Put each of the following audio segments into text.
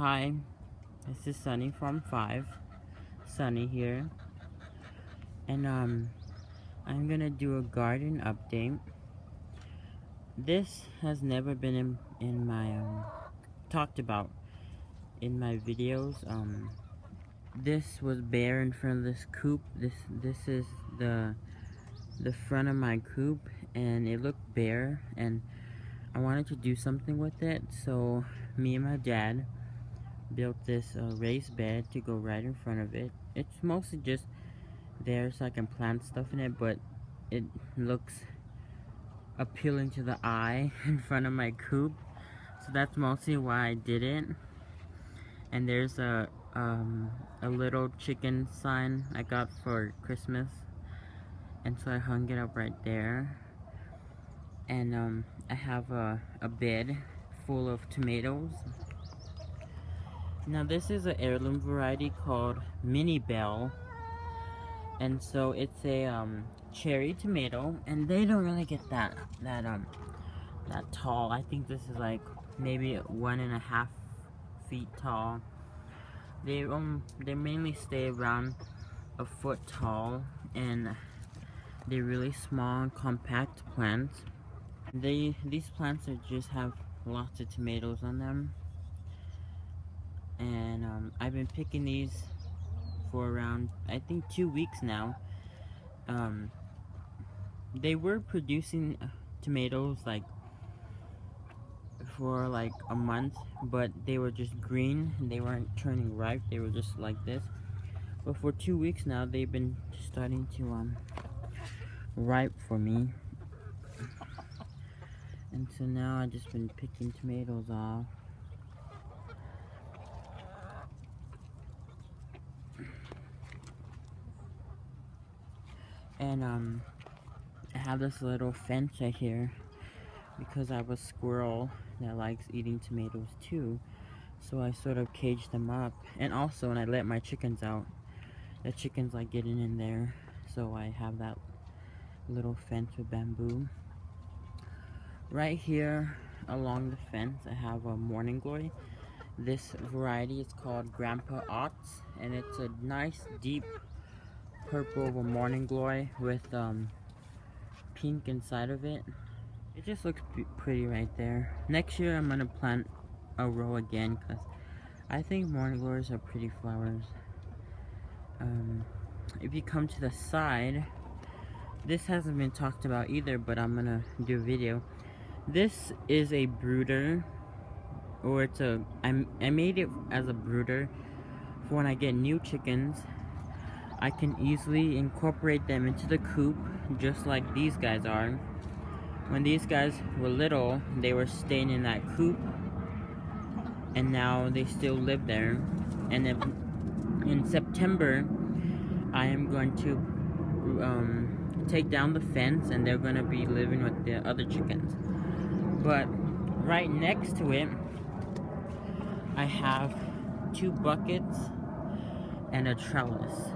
Hi, this is Sunny from 5. Sunny here. And I'm gonna do a garden update. This has never been in my talked about in my videos. This was bare in front of this coop. This is the front of my coop, and it looked bare, and I wanted to do something with it. So me and my dad built this raised bed to go right in front of it. It's mostly just there so I can plant stuff in it, but it looks appealing to the eye in front of my coop, so that's mostly why I did it. And there's a little chicken sign I got for Christmas, and so I hung it up right there. And I have a bed full of tomatoes. Now this is an heirloom variety called Mini Bell, and so it's a cherry tomato, and they don't really get that tall. I think this is like maybe 1.5 feet tall. They mainly stay around a foot tall, and they're really small and compact plants. These plants just have lots of tomatoes on them, and I've been picking these for around, I think, 2 weeks now. They were producing tomatoes like for like a month, but they were just green and they weren't turning ripe. They were just like this. But for 2 weeks now, they've been starting to ripe for me. And so now I've just been picking tomatoes off. And I have this little fence right here because I have a squirrel that likes eating tomatoes too. So I sort of cage them up. And also when I let my chickens out, the chickens like getting in there. So I have that little fence with bamboo. Right here along the fence I have a morning glory. This variety is called Grandpa Ott's, and it's a nice deep purple of a morning glory with pink inside of it. It just looks pretty right there. Next year I'm gonna plant a row again because I think morning glories are pretty flowers. If you come to the side, this hasn't been talked about either, but I'm gonna do a video. This is a brooder, or I made it as a brooder for when I get new chickens. I can easily incorporate them into the coop just like these guys are. When these guys were little, they were staying in that coop, and now they still live there. And in September, I am going to take down the fence, and they're going to be living with the other chickens. But right next to it, I have 2 buckets and a trellis.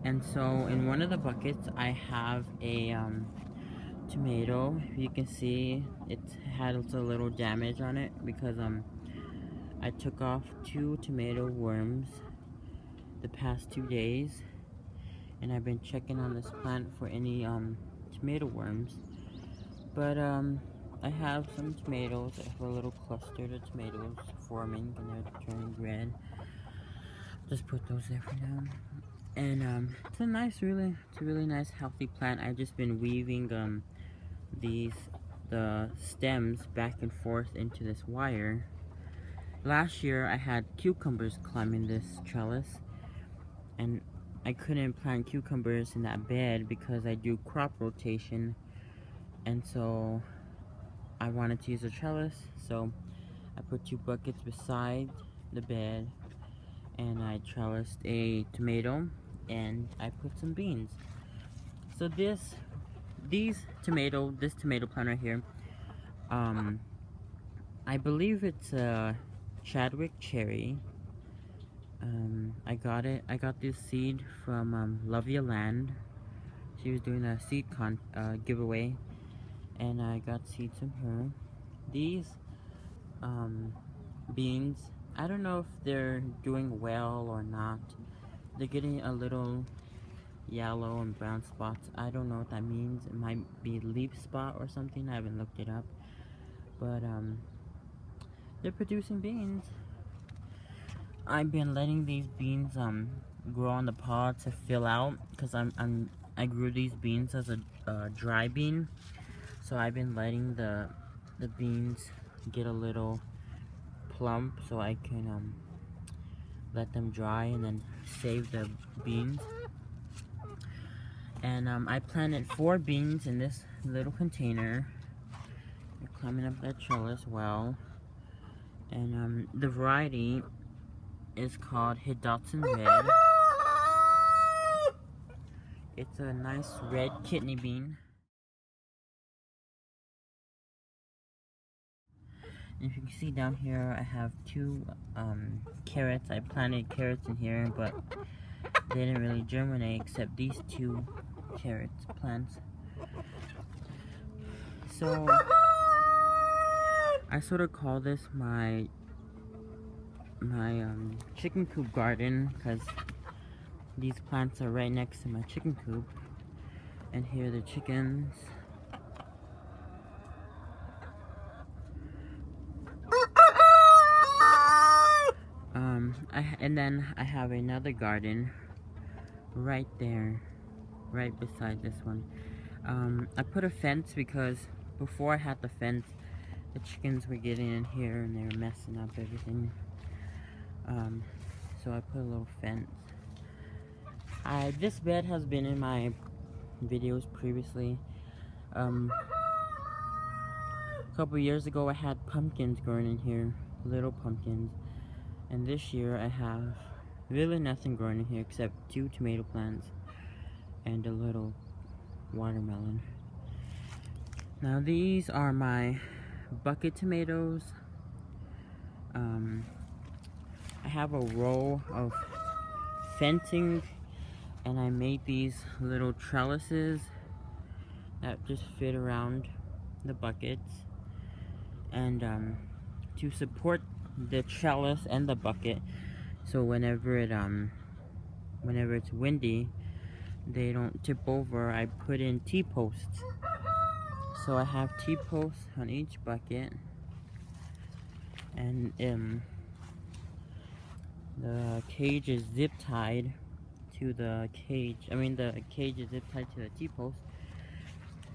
And so in one of the buckets, I have a tomato. You can see it had a little damage on it because I took off 2 tomato worms the past 2 days, and I've been checking on this plant for any tomato worms. But I have some tomatoes. I have a little cluster of tomatoes forming, and they're turning red. Just put those there for now. And it's a really nice healthy plant. I've just been weaving the stems back and forth into this wire. Last year I had cucumbers climbing this trellis, and I couldn't plant cucumbers in that bed because I do crop rotation, and so I wanted to use a trellis. So I put 2 buckets beside the bed, and I trellised a tomato, and I put some beans. So this tomato plant right here, I believe it's a Chadwick cherry. I got this seed from Love Your Land. She was doing a seed giveaway, and I got seeds from her. These beans. I don't know if they're doing well or not. They're getting a little yellow and brown spots. I don't know what that means. It might be leaf spot or something. I haven't looked it up. But they're producing beans. I've been letting these beans grow on the pod to fill out because I grew these beans as a dry bean. So I've been letting the beans get a little plump so I can let them dry and then save the beans. And I planted 4 beans in this little container. They're climbing up that trellis well. And the variety is called Hidatsun Red. It's a nice red kidney bean. If you can see down here, I have 2 carrots. I planted carrots in here, but they didn't really germinate except these 2 carrots plants. So I sort of call this my chicken coop garden because these plants are right next to my chicken coop, and here are the chickens. And then I have another garden right there, right beside this one. I put a fence because before I had the fence, the chickens were getting in here and they were messing up everything. So I put a little fence. This bed has been in my videos previously. A couple years ago I had pumpkins growing in here, little pumpkins. And this year I have really nothing growing in here except 2 tomato plants and a little watermelon. Now these are my bucket tomatoes. I have a row of fencing and I made these little trellises that just fit around the buckets, and to support the trellis and the bucket, so whenever it's windy they don't tip over, I put in T-posts. So I have T-posts on each bucket, and the cage is zip tied to the cage. The cage is zip tied to the T-post,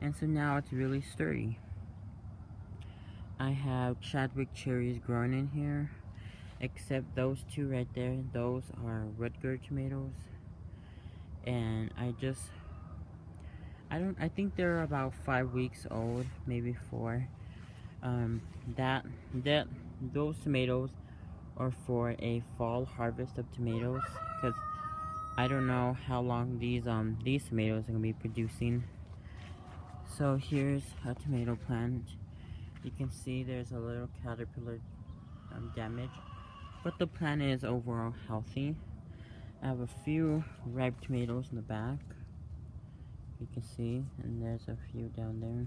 and so now it's really sturdy. I have Chadwick cherries growing in here, except those 2 right there. Those are Rutger tomatoes, and I think they're about 5 weeks old, maybe 4. Those tomatoes are for a fall harvest of tomatoes, because I don't know how long these tomatoes are gonna be producing. So here's a tomato plant. You can see there's a little caterpillar damage, but the plant is overall healthy. I have a few ripe tomatoes in the back, you can see, and there's a few down there.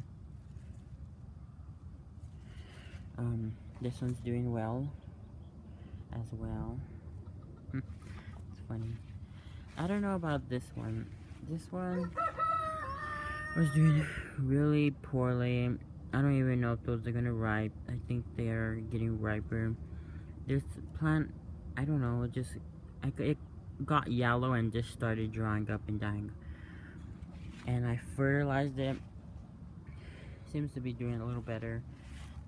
This one's doing well as well. It's funny. I don't know about this one. This one was doing really poorly. I don't even know if those are gonna ripe. I think they are getting riper. This plant, I don't know, it got yellow and just started drying up and dying. And I fertilized it. Seems to be doing a little better.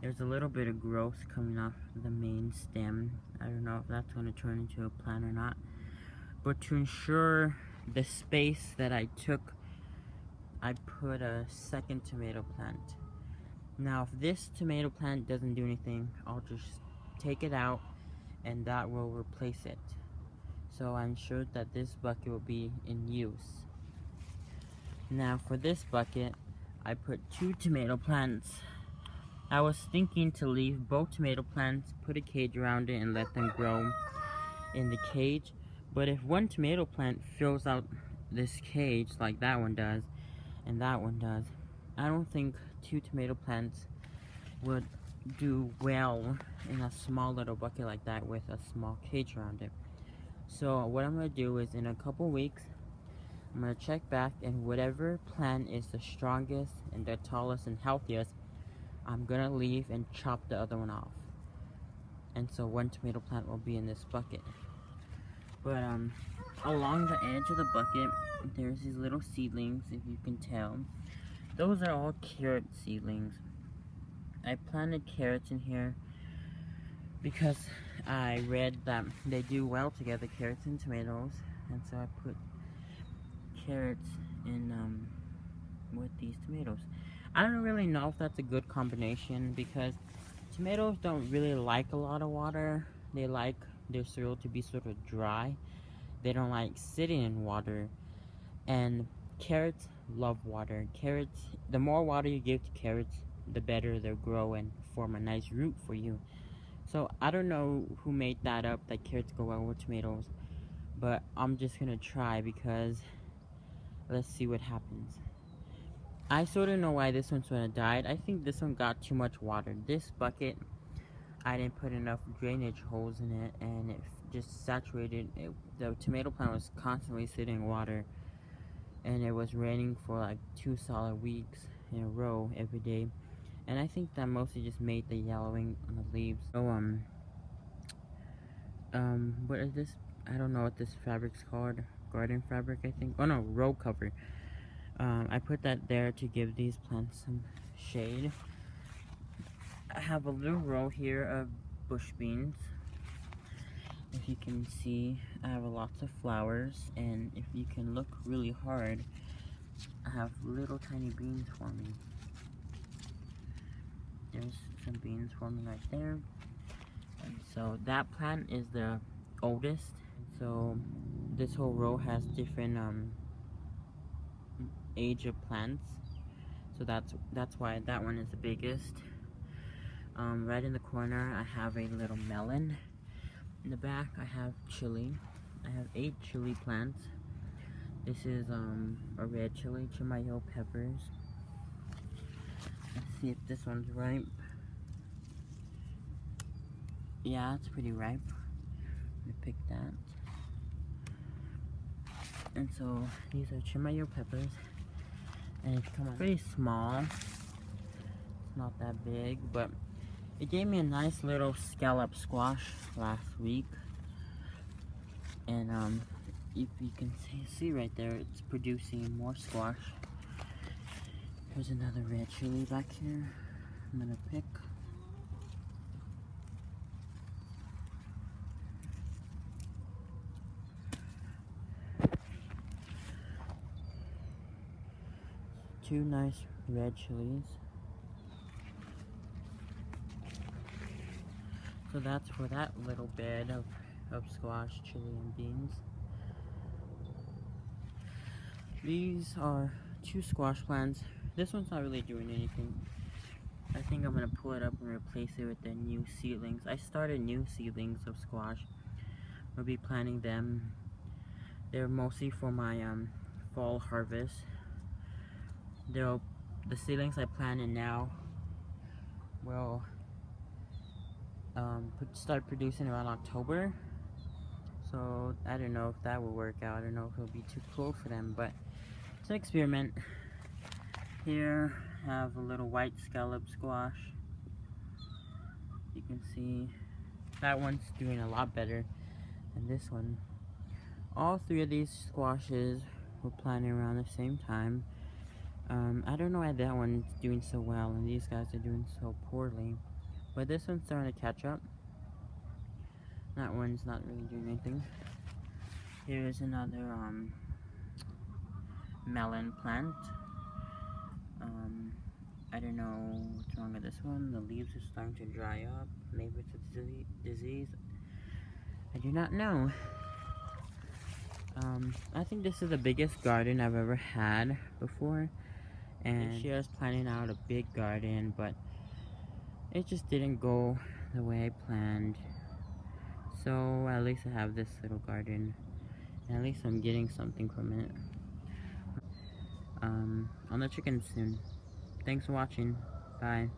There's a little bit of growth coming off the main stem. I don't know if that's going to turn into a plant or not. But to ensure the space that I took, I put a second tomato plant. Now if this tomato plant doesn't do anything, I'll just take it out and that will replace it. So I ensured that this bucket will be in use. Now for this bucket, I put 2 tomato plants. I was thinking to leave both tomato plants, put a cage around it, and let them grow in the cage. But if one tomato plant fills out this cage like that one does, and that one does, I don't think 2 tomato plants would do well in a small little bucket like that with a small cage around it. So what I'm going to do is in a couple weeks, I'm going to check back, and whatever plant is the strongest and the tallest and healthiest, I'm going to leave and chop the other one off. And so one tomato plant will be in this bucket. But along the edge of the bucket, there's these little seedlings, if you can tell. Those are all carrot seedlings. I planted carrots in here because I read that they do well together, carrots and tomatoes, and so I put carrots in with these tomatoes. I don't really know if that's a good combination because tomatoes don't really like a lot of water. They like their soil to be sort of dry. They don't like sitting in water. And carrots love water. Carrots, the more water you give to carrots, the better they'll grow and form a nice root for you. So I don't know who made that up, that carrots go well with tomatoes, but I'm just gonna try because let's see what happens. I sort of know why this one sort of died. I think this one got too much water. This bucket, I didn't put enough drainage holes in it, and it just saturated it. The tomato plant was constantly sitting in water, and it was raining for like 2 solid weeks in a row every day, and I think that mostly just made the yellowing on the leaves. So what is this? I don't know what this fabric's called. Garden fabric, I think. Oh no, row cover. I put that there to give these plants some shade. I have a little row here of bush beans. If you can see, I have lots of flowers, and if you can look really hard, I have little tiny beans forming. There's some beans forming right there. And so that plant is the oldest. So this whole row has different age of plants. So that's why that one is the biggest. Right in the corner, I have a little melon. In the back, I have chili. I have 8 chili plants. This is a red chili, Chimayo peppers. Let's see if this one's ripe. Yeah, it's pretty ripe. I'm gonna pick that. And so these are Chimayo peppers. And it's pretty small. It's not that big, but it gave me a nice little scallop squash last week. And if you can see right there, it's producing more squash. There's another red chili back here I'm gonna pick. Two nice red chilies. So that's for that little bed of squash, chili, and beans. These are 2 squash plants. This one's not really doing anything. I think I'm gonna pull it up and replace it with the new seedlings. I started new seedlings of squash. I'll be planting them. They're mostly for my fall harvest. The seedlings I planted now will start producing around October. So I don't know if that will work out. I don't know if it'll be too cold for them, but it's an experiment. Here I have a little white scallop squash. You can see that one's doing a lot better than this one. All 3 of these squashes were planted around the same time. I don't know why that one's doing so well and these guys are doing so poorly. But this one's starting to catch up. That one's not really doing anything. Here's another melon plant. I don't know what's wrong with this one. The leaves are starting to dry up. Maybe it's a disease. I do not know. I think this is the biggest garden I've ever had before. And this year I was planning out a big garden, but it just didn't go the way I planned. So at least I have this little garden. And at least I'm getting something from it. On the chicken soon. Thanks for watching. Bye.